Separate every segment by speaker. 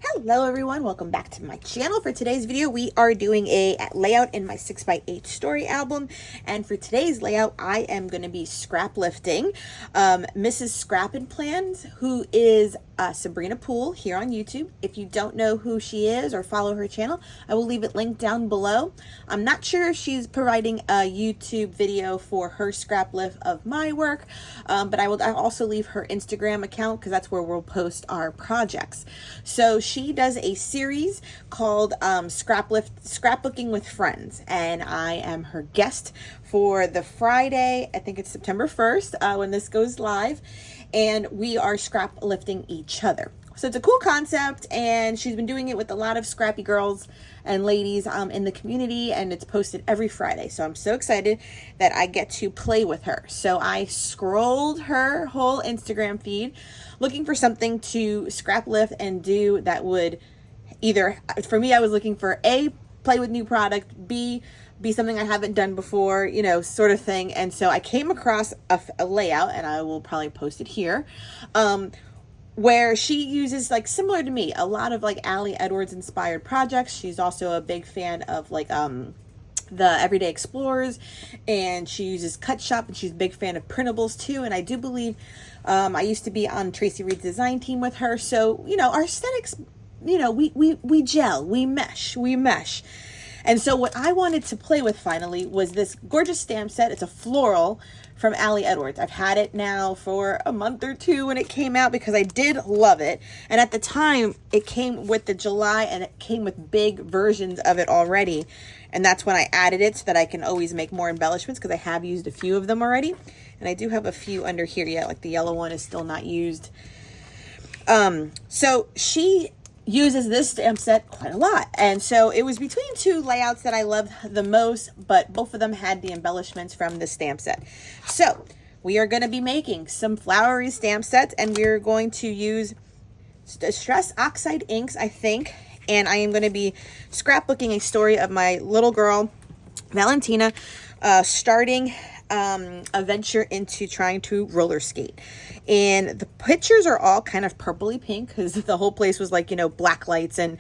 Speaker 1: Hello everyone, welcome back to my channel. For today's video, we are doing a layout in my 6x8 story album. And for today's layout, I am going to be scrap lifting Mrs. Scrap and Plans, who is Sabrina Poole here on YouTube. If you don't know who she is or follow her channel, I will leave it linked down below. I'm not sure if she's providing a YouTube video for her scrap lift of my work, but I'll also leave her Instagram account because that's where we'll post our projects. So she does a series called Scrapbooking with Friends, and I am her guest for the Friday, I think it's September 1st, when this goes live, and we are scrap lifting each other. So it's a cool concept, and she's been doing it with a lot of scrappy girls and ladies in the community, and it's posted every Friday. So I'm so excited that I get to play with her. So I scrolled her whole Instagram feed looking for something to scrap lift and do that would either, for me, I was looking for A, play with new product, B, be something I haven't done before, you know, sort of thing. And so I came across a layout, and I will probably post it here, where she uses, like, similar to me, a lot of like Ali Edwards inspired projects. She's also a big fan of like the Everyday Explorers, and she uses Cut Shop, and she's a big fan of printables too. And I do believe I used to be on Traci Reed's design team with her, so you know, our aesthetics, you know, we gel, we mesh. And so what I wanted to play with finally was this gorgeous stamp set. It's a floral from Ali Edwards. I've had it now for a month or two when it came out because I did love it. And at the time, it came with the July, and it came with big versions of it already. And that's when I added it so that I can always make more embellishments, because I have used a few of them already. And I do have a few under here yet, like the yellow one is still not used. So she uses this stamp set quite a lot, and so it was between two layouts that I loved the most, but both of them had the embellishments from the stamp set. So we are going to be making some flowery stamp sets, and we're going to use Distress Oxide inks, I think, and I am going to be scrapbooking a story of my little girl Valentina starting a venture into trying to roller skate. And the pictures are all kind of purpley pink because the whole place was like, you know, black lights and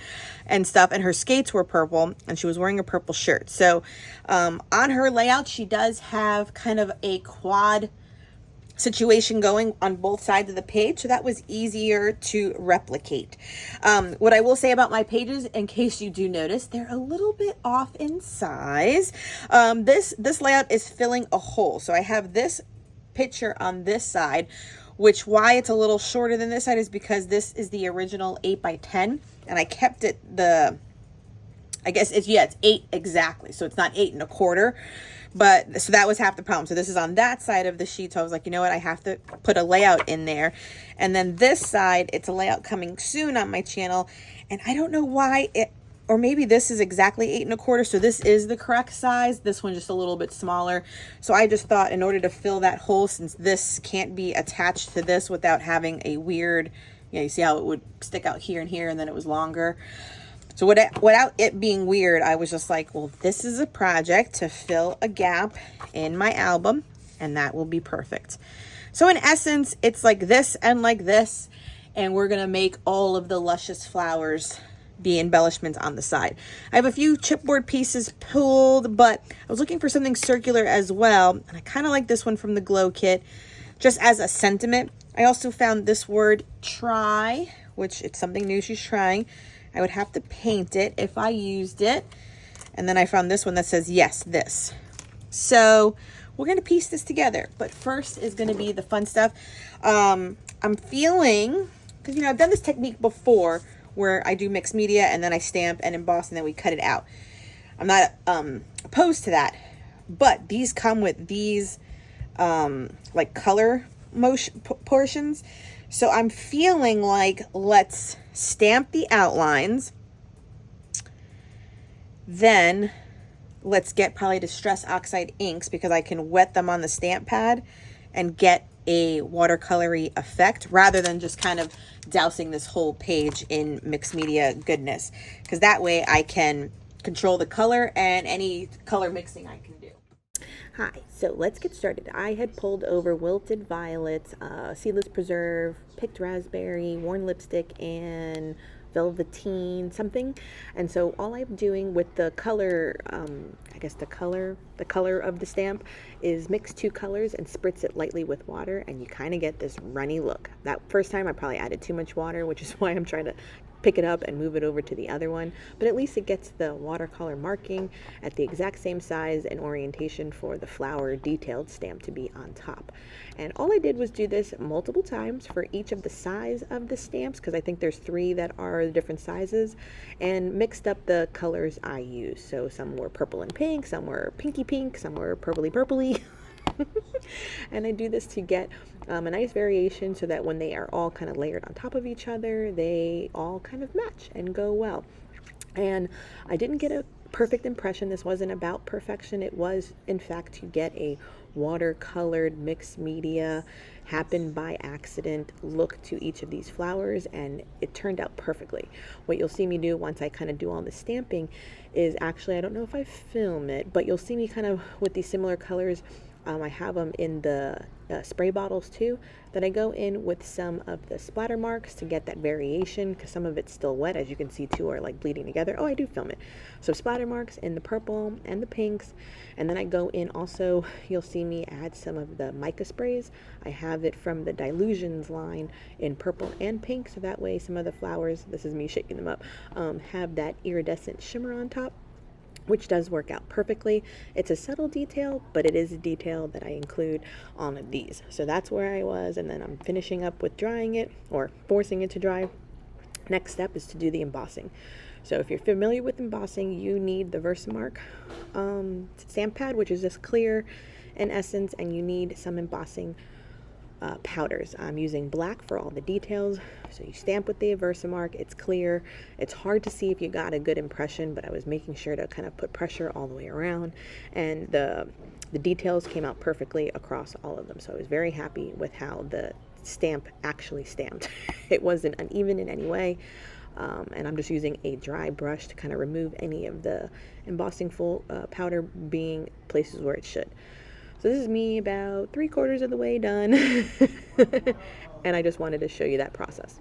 Speaker 1: stuff, and her skates were purple, and she was wearing a purple shirt. So on her layout, she does have kind of a quad situation going on both sides of the page, so that was easier to replicate. What I will say about my pages, in case you do notice, they're a little bit off in size. This layout is filling a hole, so I have this picture on this side, which why it's a little shorter than this side is because this is the original 8x10, and I kept it I guess it's 8 exactly, so it's not 8 1/4. But so that was half the problem. So this is on that side of the sheet. So I was like, you know what? I have to put a layout in there. And then this side, it's a layout coming soon on my channel. And I don't know why or maybe this is exactly 8 1/4. So this is the correct size. This one just a little bit smaller. So I just thought in order to fill that hole, since this can't be attached to this without having a weird, you see how it would stick out here and here, and then it was longer. So without it being weird, I was just like, well, this is a project to fill a gap in my album, and that will be perfect. So in essence, it's like this, and we're going to make all of the luscious flowers be embellishments on the side. I have a few chipboard pieces pulled, but I was looking for something circular as well, and I kind of like this one from the Glow Kit, just as a sentiment. I also found this word, try, which it's something new she's trying. I would have to paint it if I used it. And then I found this one that says, yes, this. So we're going to piece this together. But first is going to be the fun stuff. I'm feeling, because, you know, I've done this technique before where I do mixed media and then I stamp and emboss and then we cut it out. I'm not opposed to that. But these come with these like color motion portions. So I'm feeling like let's stamp the outlines, then let's get probably Distress Oxide inks because I can wet them on the stamp pad and get a watercolory effect rather than just kind of dousing this whole page in mixed media goodness, because that way I can control the color and any color mixing I can do. Hi, so let's get started. I had pulled over wilted violets, seedless preserve, picked raspberry, worn lipstick, and velveteen something. And so all I'm doing with the color, I guess the color of the stamp is mix two colors and spritz it lightly with water, and you kind of get this runny look. That first time I probably added too much water, which is why I'm trying to pick it up and move it over to the other one, but at least it gets the watercolor marking at the exact same size and orientation for the flower detailed stamp to be on top. And all I did was do this multiple times for each of the size of the stamps, because I think there's 3 that are different sizes, and mixed up the colors I use. So some were purple and pink, some were pinky pink, some were purpley and I do this to get a nice variation so that when they are all kind of layered on top of each other, they all kind of match and go well. And I didn't get a perfect impression. This wasn't about perfection. It was, in fact, to get a watercolored mixed media, happened by accident look to each of these flowers, and it turned out perfectly. What you'll see me do once I kind of do all the stamping is actually, I don't know if I film it, but you'll see me kind of with these similar colors. I have them in the spray bottles too, that I go in with some of the splatter marks to get that variation, because some of it's still wet, as you can see, two are like bleeding together. Oh, I do film it. So splatter marks in the purple and the pinks, and then I go in also, you'll see me add some of the mica sprays. I have it from the Dilutions line in purple and pink, so that way some of the flowers, this is me shaking them up, have that iridescent shimmer on top, which does work out perfectly. It's a subtle detail, but it is a detail that I include on these. So that's where I was, and then I'm finishing up with drying it, or forcing it to dry. Next step is to do the embossing. So if you're familiar with embossing, you need the Versamark stamp pad, which is just clear in essence, and you need some embossing powders. I'm using black for all the details. So you stamp with the Versamark, it's clear. It's hard to see if you got a good impression, but I was making sure to kind of put pressure all the way around, and the details came out perfectly across all of them. So I was very happy with how the stamp actually stamped. It wasn't uneven in any way. And I'm just using a dry brush to kind of remove any of the embossing powder being places where it should. So this is me about 3/4 of the way done, and I just wanted to show you that process.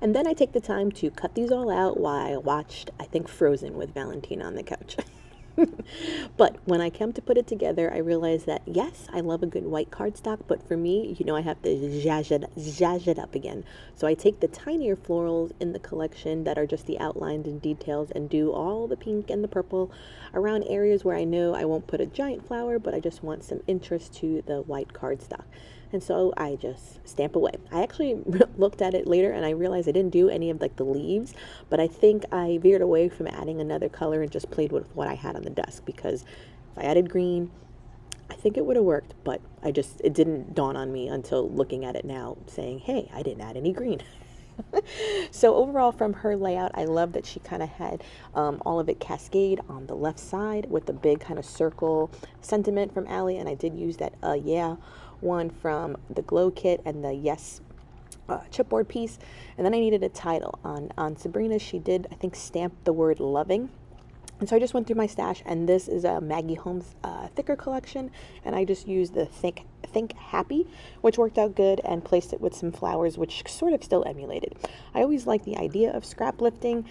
Speaker 1: And then I take the time to cut these all out while I watched, I think, Frozen with Valentina on the couch. But when I come to put it together, I realized that, yes, I love a good white cardstock, but for me, you know, I have to zhazh it up again. So I take the tinier florals in the collection that are just the outlines and details, and do all the pink and the purple around areas where I know I won't put a giant flower, but I just want some interest to the white cardstock. And so I just stamp away. I actually looked at it later and I realized I didn't do any of like the leaves, but I think I veered away from adding another color and just played with what I had on the desk, because if I added green, I think it would have worked, but it didn't dawn on me until looking at it now, saying, hey, I didn't add any green. So overall, from her layout, I love that she kind of had all of it cascade on the left side with the big kind of circle sentiment from Allie, and I did use that yeah one from the Glow kit and the Yes chipboard piece. And then I needed a title on Sabrina. She did, I think, stamp the word loving. And so I just went through my stash, and this is a Maggie Holmes thicker collection, and I just used the Think Happy, which worked out good, and placed it with some flowers, which sort of still emulated. I always like the idea of scrap lifting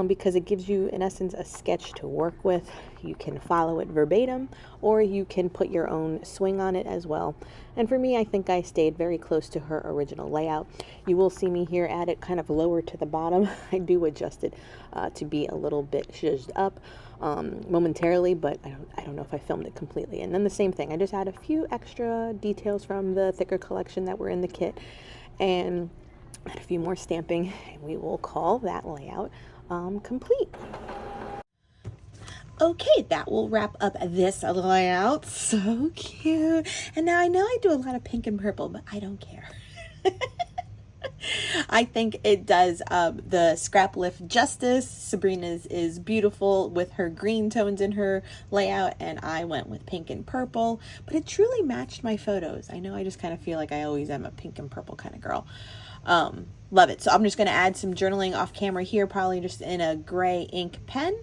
Speaker 1: because it gives you, in essence, a sketch to work with. You can follow it verbatim, or you can put your own swing on it as well. And for me, I think I stayed very close to her original layout. You will see me here add it kind of lower to the bottom. I do adjust it to be a little bit zhuzhed up momentarily, but I don't know if I filmed it completely. And then the same thing, I just add a few extra details from the thicker collection that were in the kit, and add a few more stamping, and we will call that layout complete. Okay, that will wrap up this layout. So cute. And now I know I do a lot of pink and purple, but I don't care. I think it does the Scraplift justice. Sabrina's is beautiful with her green tones in her layout, and I went with pink and purple, but it truly matched my photos. I know I just kind of feel like I always am a pink and purple kind of girl. Love it. So I'm just going to add some journaling off camera here, probably just in a gray ink pen.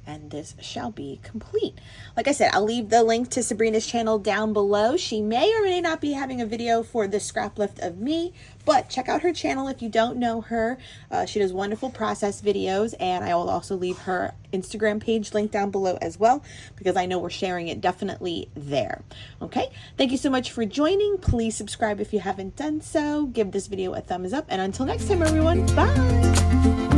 Speaker 1: and this shall be complete. Like I said, I'll leave the link to Sabrina's channel down below. She may or may not be having a video for the scrap lift of me, but check out her channel if you don't know her. She does wonderful process videos, and I will also leave her Instagram page linked down below as well, because I know we're sharing it definitely there. Okay, thank you so much for joining. Please subscribe if you haven't done so. Give this video a thumbs up, and until next time, everyone, bye.